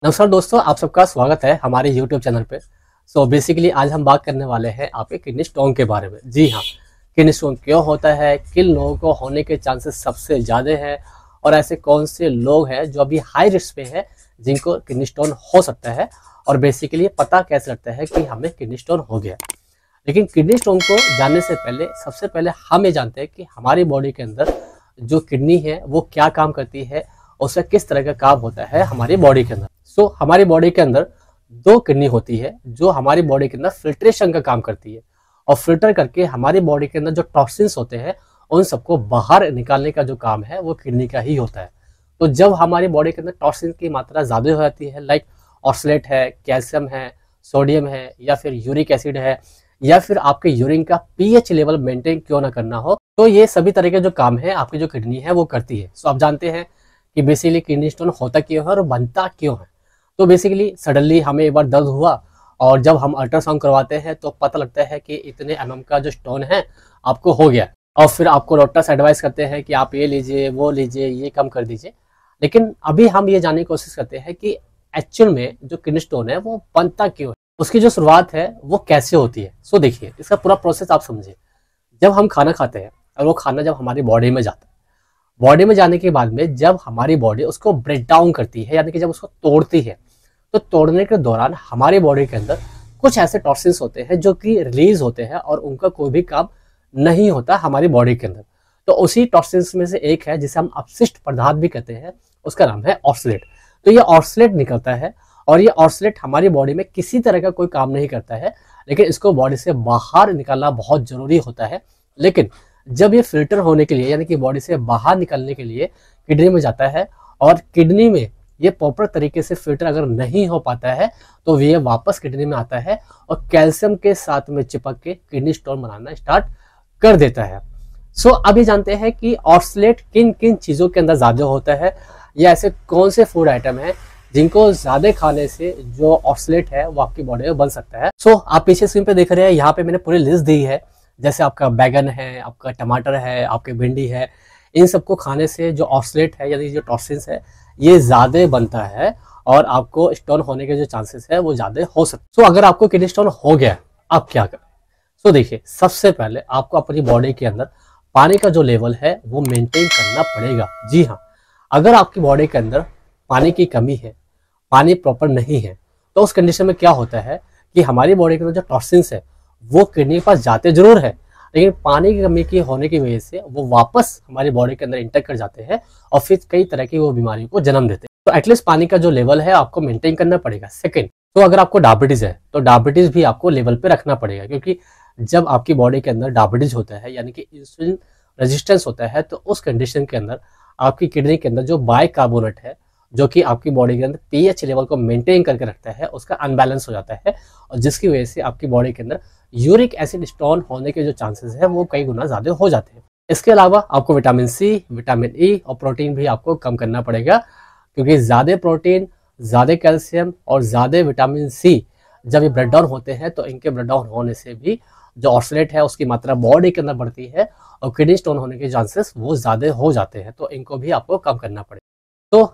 नमस्कार दोस्तों, आप सबका स्वागत है हमारे YouTube चैनल पे। बेसिकली आज हम बात करने वाले हैं आपके किडनी स्टोन के बारे में। जी हाँ, किडनी स्टोन क्यों होता है, किन लोगों को होने के चांसेस सबसे ज़्यादा हैं और ऐसे कौन से लोग हैं जो अभी हाई रिस्क पे हैं जिनको किडनी स्टोन हो सकता है, और बेसिकली पता कैसे लगता है कि हमें किडनी स्टोन हो गया। लेकिन किडनी स्टोन को जानने से पहले सबसे पहले हम ये जानते हैं कि हमारी बॉडी के अंदर जो किडनी है वो क्या काम करती है, उसका किस तरह का काम होता है हमारी बॉडी के अंदर। हमारी बॉडी के अंदर दो किडनी होती है जो हमारी बॉडी के अंदर फिल्ट्रेशन का काम करती है और फिल्टर करके हमारी बॉडी के अंदर जो टॉक्सिन्स होते हैं उन सबको बाहर निकालने का जो काम है वो किडनी का ही होता है। तो जब हमारी बॉडी के अंदर टॉक्सिन की मात्रा ज़्यादा हो जाती है, लाइक ऑक्सलेट है, कैल्शियम है, सोडियम है, या फिर यूरिक एसिड है, या फिर आपके यूरिन का पीएच लेवल मेंटेन क्यों ना करना हो, तो ये सभी तरह के जो काम है आपकी जो किडनी है वो करती है। आप जानते हैं कि बेसिकली किडनी स्टोन होता क्यों है और बनता क्यों है। तो बेसिकली सडनली हमें एक बार दर्द हुआ और जब हम अल्ट्रासाउंड करवाते हैं तो पता लगता है कि इतने mm का जो स्टोन है आपको हो गया, और फिर आपको डॉक्टर्स एडवाइस करते हैं कि आप ये लीजिए, वो लीजिए, ये कम कर दीजिए। लेकिन अभी हम ये जानने की कोशिश करते हैं कि एक्चुअल में जो किडनी स्टोन है वो बनता क्यों है, उसकी जो शुरुआत है वो कैसे होती है। देखिए, इसका पूरा प्रोसेस आप समझिए। जब हम खाना खाते हैं और वो खाना जब हमारी बॉडी में जाता है, बॉडी में जाने के बाद में जब हमारी बॉडी उसको ब्रेक डाउन करती है, यानी कि जब उसको तोड़ती है, तो तोड़ने के दौरान हमारी बॉडी के अंदर कुछ ऐसे टॉक्सिन्स होते हैं जो कि रिलीज होते हैं और उनका कोई भी काम नहीं होता हमारी बॉडी के अंदर। तो उसी टॉक्सिन्स में से एक है जिसे हम अपशिष्ट पदार्थ भी कहते हैं, उसका नाम है ऑक्सलेट। तो ये ऑक्सलेट निकलता है और ये ऑक्सलेट हमारी बॉडी में किसी तरह का कोई काम नहीं करता है, लेकिन इसको बॉडी से बाहर निकालना बहुत जरूरी होता है। लेकिन जब ये फिल्टर होने के लिए, यानी कि बॉडी से बाहर निकलने के लिए किडनी में जाता है, और किडनी में ये प्रॉपर तरीके से फिल्टर अगर नहीं हो पाता है तो ये वापस किडनी में आता है और कैल्शियम के साथ में चिपक के किडनी स्टोन बनाना स्टार्ट कर देता है। अब ये जानते हैं कि ऑक्सलेट किन किन चीज़ों के अंदर ज़्यादा होता है, या ऐसे कौन से फूड आइटम है जिनको ज़्यादा खाने से जो ऑक्सलेट है वो आपकी बॉडी में बन सकता है। आप पीछे स्क्रीन पे देख रहे हैं, यहाँ पे मैंने पूरी लिस्ट दी है। जैसे आपका बैगन है, आपका टमाटर है, आपकी भिंडी है, इन सबको खाने से जो ऑक्सलेट है यानी जो टॉक्सिन्स है ये ज़्यादा बनता है और आपको स्टोन होने के जो चांसेस है वो ज़्यादा हो सकते हैं। अगर आपको किडनी स्टोन हो गया, आप क्या करें? देखिए, सबसे पहले आपको अपनी बॉडी के अंदर पानी का जो लेवल है वो मेंटेन करना पड़ेगा। जी हाँ, अगर आपकी बॉडी के अंदर पानी की कमी है, पानी प्रॉपर नहीं है, तो उस कंडीशन में क्या होता है कि हमारी बॉडी के अंदर जो टॉक्सिन्स है वो किडनी के पास जाते जरूर है, लेकिन पानी की कमी की होने की वजह से वो वापस हमारी बॉडी के अंदर इंटर कर जाते हैं और फिर कई तरह की वो बीमारियों को जन्म देते हैं। तो एटलीस्ट पानी का जो लेवल है आपको मेंटेन करना पड़ेगा। सेकंड, अगर आपको डायबिटीज है तो डायबिटीज भी आपको लेवल पे रखना पड़ेगा, क्योंकि जब आपकी बॉडी के अंदर डायबिटीज होता है यानी कि इंसुलिन रेजिस्टेंस होता है, तो उस कंडीशन के अंदर आपकी किडनी के अंदर जो बाइकार्बोनेट है जो कि आपकी बॉडी के अंदर पीएच लेवल को मेंटेन करके रखता है, उसका अनबैलेंस हो जाता है, और जिसकी वजह से आपकी बॉडी के अंदर यूरिक एसिड स्टोन होने के जो चांसेस है वो कई गुना ज़्यादा हो जाते हैं। इसके अलावा आपको विटामिन सी, विटामिन ई और प्रोटीन भी आपको कम करना पड़ेगा, क्योंकि ज़्यादा प्रोटीन, ज़्यादा कैल्शियम और ज़्यादा विटामिन सी जब ये ब्रेक डाउन होते हैं तो इनके ब्रेक डाउन होने से भी जो ऑक्सलेट है उसकी मात्रा बॉडी के अंदर बढ़ती है और किडनी स्टोन होने के चांसेस वो ज़्यादा हो जाते हैं, तो इनको भी आपको कम करना पड़ेगा।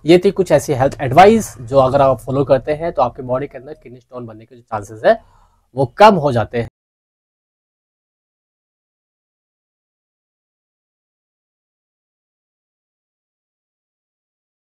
ये थी कुछ ऐसी हेल्थ एडवाइस जो अगर आप फॉलो करते हैं तो आपकी बॉडी के अंदर किडनी स्टोन बनने के जो चांसेस है वो कम हो जाते हैं।